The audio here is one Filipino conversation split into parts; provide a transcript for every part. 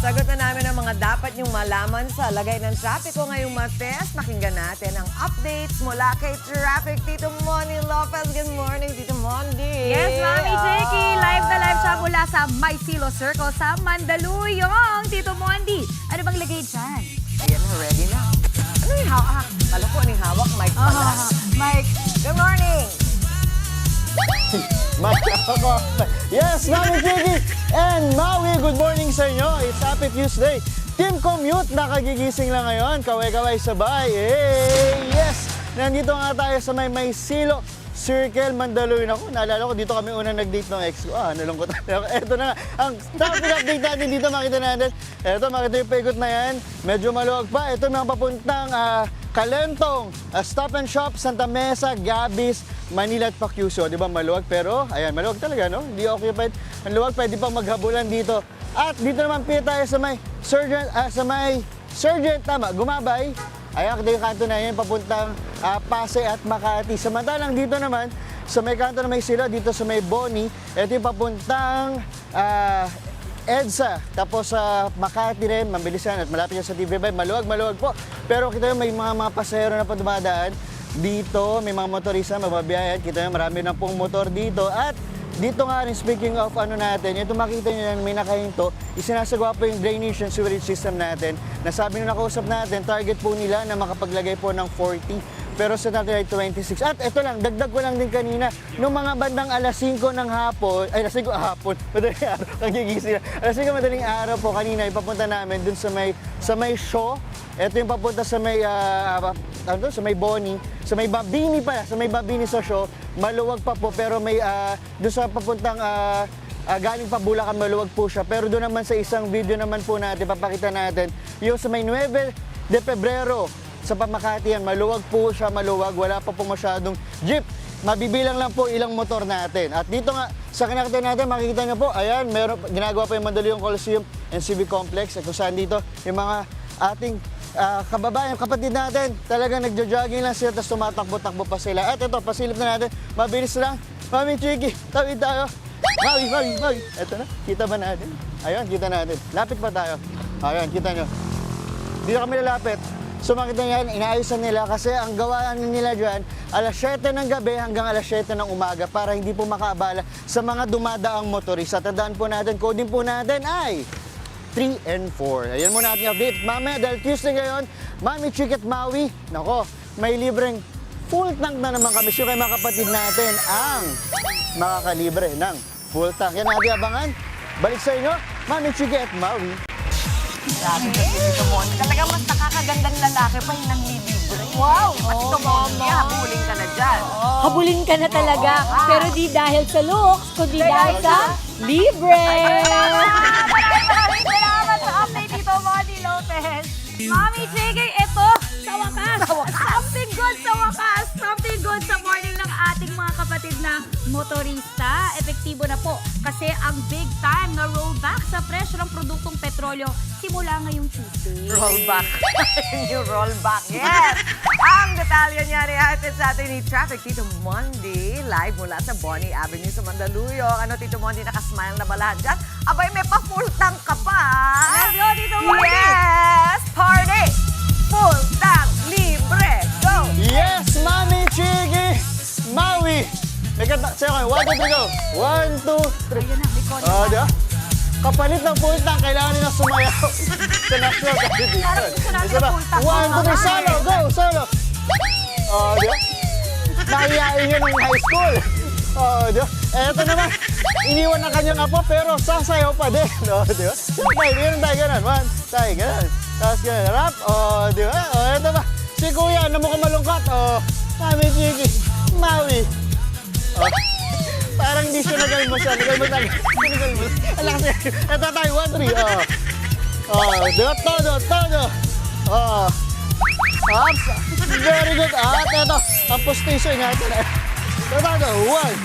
Sagot na namin ang mga dapat niyong malaman sa lagay ng trapiko ngayong Martes. Pakinggan natin ang updates mula kay Traffic Tito Moni Lopez. Good morning, Tito Moni. Yes, Mami Jakey. Live na live siya mula sa May Silo Circle sa Mandaluyong. Tito Mondi, ano bang lagay dyan? Ayan na, ready na. Ano yung hawak? Kala ko ano yung hawak? Mike pala. Mike. Good morning! Yes, Mami Jiggy and Maui, good morning sa inyo. It's Happy Tuesday. Team Commute, nakagigising lang ngayon. Kaway-kaway sabay. Hey, yes! Nandito nga tayo sa may Silo Circle, Mandaluyong. Ako, naalala ko, dito kami unang nag-date ng ex ko. Nalungkot. Eto na nga. Ang traffic update natin dito, makita natin. Eto, makita yung paikot na yan. Medyo maluwag pa. Ito mga papuntang Calentong, Stop and Shop, Santa Mesa, Gabis, Manila at Pacuso. Di ba maluwag? Pero, ayan, maluwag talaga, no? Hindi occupied. Ang luwag, pwede pang maghabulan dito. At dito naman pila tayo sa may Sergeant, tama, Gumabay. Ayan, kita yung kanto na yan, papuntang Pasay at Makati. Samantalang dito naman, sa may kanto na may Silo, dito sa may Boni, ito yung papuntang EDSA. Tapos sa Makati rin, mabilisan at malapit yan sa TV5. Maluwag po. Pero kita yung may mga pasahero na pa dumadaan. Dito, may mga motorista, mababiyayan. Kita yung marami na pong motor dito. At dito nga rin, speaking of ano natin, ito makita nyo yan, may nakahinto, isinasagawa po yung drainage and sewerage system natin. Nasabi nung nakausap natin, target po nila na makapaglagay po ng 40. Pero sa natin ay 26. At ito lang, dagdag ko lang din kanina, nung mga bandang alas 5 ng hapon, ay alas 5 hapon, madaling araw, nagigising na. Alas 5 madaling araw po kanina, ipapunta namin dun sa may show. Ito yung papunta sa may, sa may Boni, sa may Babini pala, sa may Babini sa show. Maluwag pa po, pero may, dun sa papuntang, galing pa Bulacan, maluwag po siya. Pero doon naman sa isang video naman po natin, papakita natin, yung sa may 9 de Pebrero, sa Pamakati yan, maluwag po siya, maluwag. Wala pa po masyadong jeep. Mabibilang lang po ilang motor natin. At dito nga, sa kinakita natin, makikita nyo po, ayan, ginagawa pa yung Mandaluyong Coliseum and Civic Complex. At kung saan dito, yung mga ating kababayan, kapatid natin, talagang nagja-jogging lang sila, tapos tumatakbo-takbo pa sila. At ito, pasilip na natin, mabilis lang. Mami Chiki, tawid tayo. Maui. Ito na, kita ba natin? Ayun, kita natin. Lapit pa tayo. Ayun, kita nyo. Dito kami lalapit. So makita niyan, inaayusan nila kasi ang gawaan nila dyan, alas 7 ng gabi hanggang alas 7 ng umaga para hindi po makaabala sa mga dumadaang motorista. Tandaan po natin, coding po natin ay 3 and 4. Ayan muna natin update. Mamaya, dahil Tuesday ngayon, Mami Chick at Maui, nako, may libreng full tank na naman kami. So kayo mga kapatid natin ang makakalibre ng full tank. Yan natin abangan. Balik sa inyo, Mami Chick at Maui. Grabe ka, Tito Moni. Talaga mas nakakagandang lalaki pa yung nanlilibre. Wow! At Tito Moni, habulin ka na dyan. Habulin ka na talaga. Pero di dahil sa looks, kundi dahil sa libre. Maraming salamat sa update, Tito Moni Lopez. Mami Jakey, ito, sa wakas. Something good sa wakas. Something good sa morning ng ating mga kapatid na motorista. Epektibo na po kasi ang big time na rollback sa presyo ng produktong petrolyo simula ngayong Tuesday. Rollback. Yung rollback. Yes! Ang detalye niya nihatid sa atin ni Traffic Tito Mondi. Live mula sa Boni Avenue sa Mandaluyong. Ano, Tito Mondi, nakasmile na ba lahat dyan? Abay, may pa-full tank ka pa. Let's go, Tito Mondi! Yes! Party! Full tank! Libre! Go! Yes, Mami Chiki! Maui! Sa'yo kayo, 1, 2, 3, go! 1, 2, 3. Ayun na, may corner. Di ba? Kapalit ng full tank, kailangan nila sumayaw sa national competition. Parang gusto natin Isa ng pa, full tank. 1, 2, 3, solo! Go! Solo! Di ba? Nakayain yun ng high school. Di ba? Eto naman, iniwan ng kanyang apo pero sasayaw pa din. Di ba? Ganun tayo, ganun. One, tayo, ganun. Tapos ganun, rap. Di ba? Eto ba? Si Kuya, na mukhang malungkot. Mami Chiki, Maui. Parang di siya nagalmos siya. Nagalmos. Alam kasi, eto tayo, 1, 3. Di ba? Todo. Ups. Very good. At eto, ang postation niya. Ito na. Todo, 1,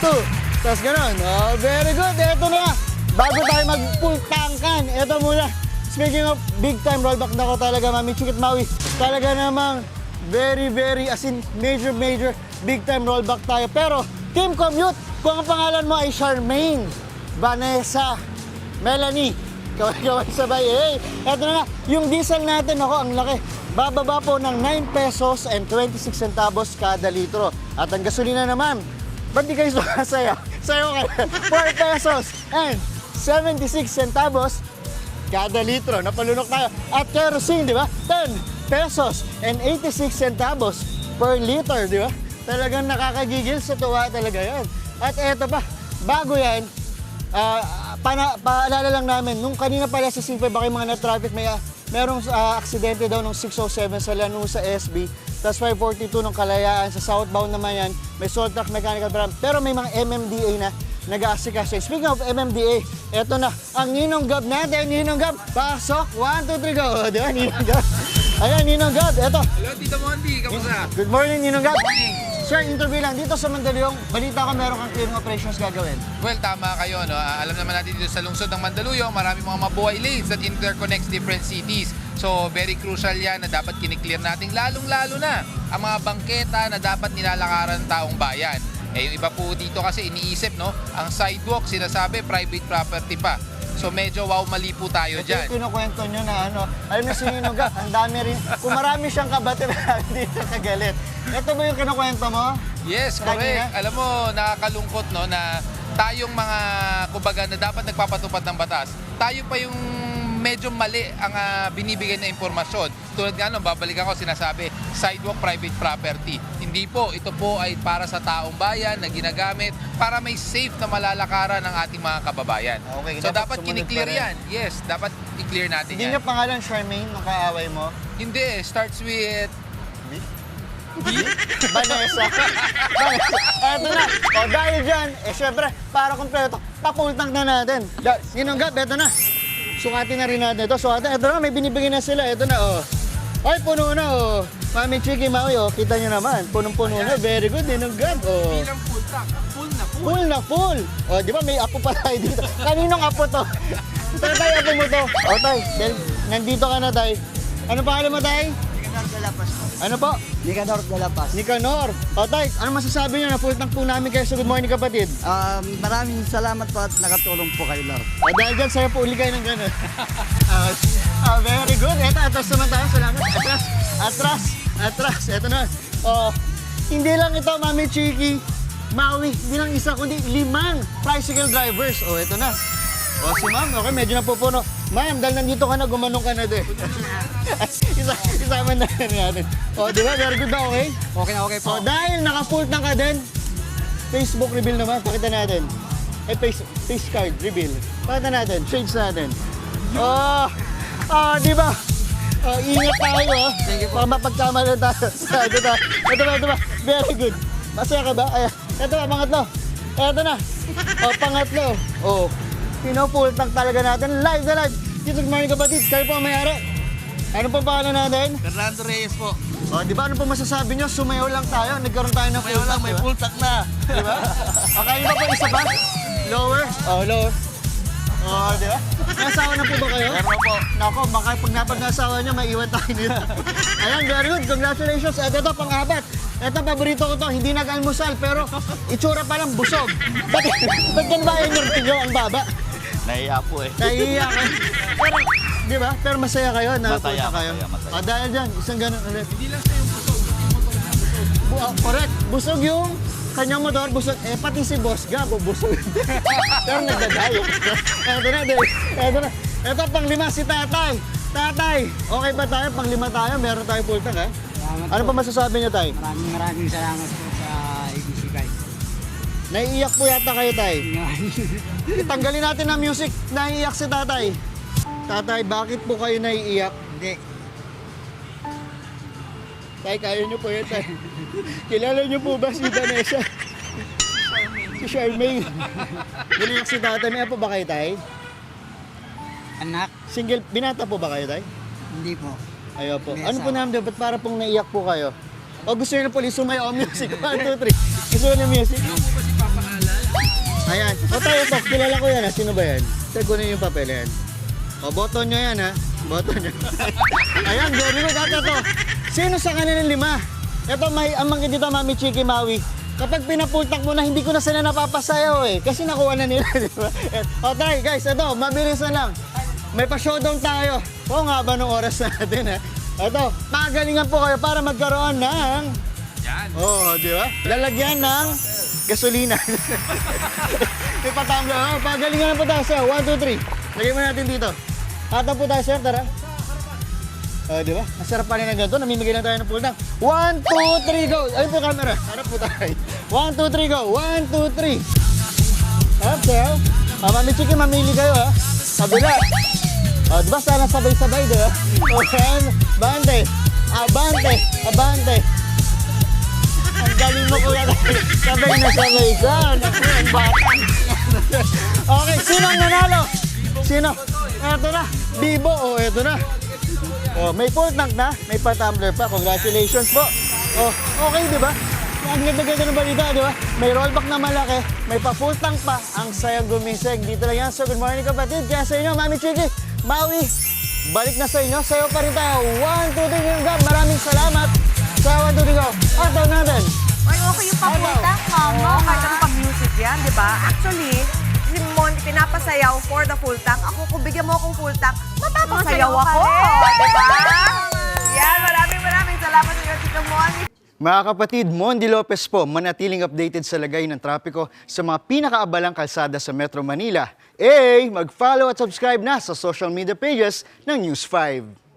2. Tapos ganun. Very good. Eto na. Bago tayo mag-full tankan, eto muna. Speaking of big time rollback na ko talaga, Mami Chikit Maui. Talaga namang very, as in major, big time rollback tayo. Pero, Team Commute, kung ang pangalan mo ay Charmaine, Vanessa, Melanie, Kaway-kaway sabay. Hey, eto na nga. Yung diesel natin, ako, ang laki. Bababa po ng 9 pesos and 26 centavos kada litro. At ang gasolina naman, ba't di kayo sumasaya? Sayo kayo. 4 pesos and 76 centavos kada litro. Napalunok tayo. At kerosene, di ba? 10 pesos and 86 centavos per liter, di ba? Talagang nakakagigil sa tuwa talaga yan. At eto pa, bago yan, paalala lang namin, nung kanina pala sa C5, baka yung mga na-traffic, merong aksidente daw ng 607 sa Lanusa SB, tapos 542 ng Kalayaan, sa southbound naman yan, may salt truck mechanical problem, pero may mga MMDA na nag-aasikaso. Speaking of MMDA, eto na, ang Ninong Gab natin. Ninong Gab, pasok, 1, 2, 3, go. Di ba, Ninong Gab? Ayan, Ninong Gab, eto. Hello, Tito Mondi. Kamusta? Good morning, Ninong Gab. Morning. Sir, interview lang. Dito sa Mandaluyong, balita ko meron kang clearing operations gagawin. Well, tama kayo. No? Alam naman natin dito sa lungsod ng Mandaluyong, marami mga mabuhay lanes that interconnects different cities. So, very crucial yan na dapat kiniklear natin, lalong-lalo na ang mga bangketa na dapat nilalakaran ng taong bayan. Yung iba po dito kasi iniisip, no? Ang sidewalk, sinasabi, private property pa. So, medyo mali po tayo dyan. Ito yung kinukwento nyo na alam niyo si Ninong Gab, ang dami rin. Kung marami siyang kabatir, hindi siya kagalit. Ito ba yung kinukwento mo? Yes, Lagi correct. na? Alam mo, nakakalungkot, no, na tayong mga, kumbaga, na dapat nagpapatupad ng batas, tayo pa yung medyo mali ang binibigay na impormasyon. Tulad nga nung babalik ako, sinasabi, sidewalk private property. Hindi po, ito po ay para sa taong bayan na ginagamit para may safe na malalakaran ng ating mga kababayan. Okay, So dapat sumunod kiniklear pa rin. yan. Yes, dapat i-clear natin Hindi yan. niyo pangalan Charmaine, nung kaaway mo? Hindi, starts with... Vanessa. Eto na. O dahil dyan, syempre, para kumpleto, papultang na natin. Ninong Gab, eto na. Sukatin na rin natin ito. Sukatin, eto na, may binibigay na sila. Eto na, Ay, puno na, Mami Chiki, Maui, kita nyo naman. Punong-puno na. Very good, Ninong Gab, Bilang full truck, full na full. Full na full. Di ba may apo pa tayo dito? Kaninong apo to? Tay, apo mo to. Tay, dahil nandito ka na, Tay. Ano pangalan mo, Tay? Nicanor de la Paz. Ano po? Nicanor de la Paz. Nicanor. Tay, ano masasabi niyo na full tank po namin kayo sa Good Morning Kapatid? Maraming salamat po at nakatulong po kayo lahat. Dahil dyan, sa'yo po uli kayo ng gano'n. Very good. Eto, atras naman tayo. Salamat. Atras. Eto na. Hindi lang ito, Mami Chiki, Maui, hindi lang isa, kundi 5 tricycle drivers. Eto na. Si Ma'am, okay, medyo napupuno. Ma'am, dahil nandito ka na, gumanong ka na din. Isama na natin. Di ba? Very good ba? Okay? Okay po. Dahil naka-full tank ka din, Facebook reveal naman. Pakita natin. Face card reveal. Pakita natin. Shades natin. Di ba? Ingat tayo. Thank you po. Baka mapagkamala tayo. Ito ba? Very good. Masaya ka ba? Ayan. Ito ba, pangatlo. Ito na. Pangatlo. Pino-full tank talaga natin. Live na live. Dito, Good Morning Kapatid. Kayo po ang may-ari. Ano po pangalan natin? Fernando Reyes po. Di ba ano po masasabi nyo? Sumayaw lang tayo. Nagkaroon tayo ng full tank. May full tank na. Di ba? Kaya ba po isa pa? Lower? Lower. Di ba? May asawa na po ba kayo? Meron po. Nako, baka pag napag-asawa nyo, may iwan tayo nila. Ayan, very good. Congratulations. Ito, pang-apat. Ito, paborito ko to. Hindi nag-almusal, pero itsura pa lang busog. Ba't yan ba yung nyo ang baba? Nahiya po eh. Nahihiya ka. Pero, di ba? Pero masaya kayo. Masaya, kayo. masaya. Dahil dyan, isang ganun ulit. Hindi lang siya yung busog, pati yung motor na busog. Correct. Busog yung kanyang motor, busog. Pati si Boss Gabo, busog. Pero nagdadayo. Eto na. Ito, pang-5 si Tatay. Tatay, okay ba tayo? Pang-5 tayo, meron tayo full tank, ha? Ano pa masasabi niyo, Tay? Maraming salamat po sa ABC guys. Naiiyak po yata kayo, Tay. Tanggalin natin ang music. Naiiyak si Tatay. Tatay, bakit po kayo naiiyak? Hindi. Tay, kaya niyo po yan, Tay. Kilala niyo po ba si Vanessa? Si Charmaine. Naiiyak si Tatay. May apo ba kayo, Tay? Anak? Single, binata po ba kayo, Tay? Hindi po. Ayaw po. May Ano po asawa. namin, ba't para pong naiiyak po kayo? O gusto niyo na po sumayaw ang music? 1, 2, 3. Gusto niyo na music? Ano po ba si Papa Alan? Ayan. O tayo po, kilala ko yan ha. Sino ba yan? Sir, kunin yung papel yan. O, boto nyo yan ha. Boto nyo. Ayan, very good. At ito, sino sa kanilang 5? Ito, may amang dito, Mami Chiki, Maui. Kapag pinapultak mo na, hindi ko na sila napapasayaw eh. Kasi nakuha na nila, di ba? O tayo, guys, ito, mabilis na lang. may pa-showdown tayo. Oo nga ba nung oras natin, ha? Ito, pagalingan po kayo para magkaroon ng... Yan. Oo, di ba? Lalagyan ng gasolina. May patambla. Oh, pagalingan po tayo, sir. 1, 2, 3. Lagyan mo natin dito. Hata po tayo, sir. Tara. Di ba? Masarap pa rin na ganito. Namimigay lang tayo ng full tank. 1, 2, 3, go! Ayun po camera. Harap po tayo. 1, 2, 3, go! 1, 2, 3. Up, sir. Mami Chiki, mamili kayo, ha? Kabila. Di ba? Sana sabay-sabay, di ba? Okay. Abante. Abante. Abante. Ang galing mo, kuya. Sabay na sabay ka. Ang bata. Okay, sino ang nanalo? Sino? Eto na. Bibo. Oh, eto na. Oh, may full tank na. May pa-tumbler pa. Congratulations po. Oh, okay, di ba? Ang ganda-ganda ng balita, di ba? May rollback na malaki. May pa-full tank pa. Ang sayang gumising. Dito lang yan. So, good morning, kapatid. Kaya sa inyo, Mami Chiki, Maui, balik na sa inyo. Sayo pa rin tayo. 1, 2, 3, yung gab. Maraming salamat. Sa 1, 2, 3, go. Ataw natin. Ay, okay yung paputang, mama. Oo, kahit ang pag-music yan, di ba? Actually, si Mon, pinapasayaw for the full tank. Ako, kung bigyan mo akong full tank, mapapasayaw Masayaw ka ako. rin. Di ba? Yan, maraming salamat sa iyo, Tito Mon. Mga kapatid, Mondi Lopez po, manatiling updated sa lagay ng trapiko sa mga pinakaabalang kalsada sa Metro Manila. Mag-follow at subscribe na sa social media pages ng News 5.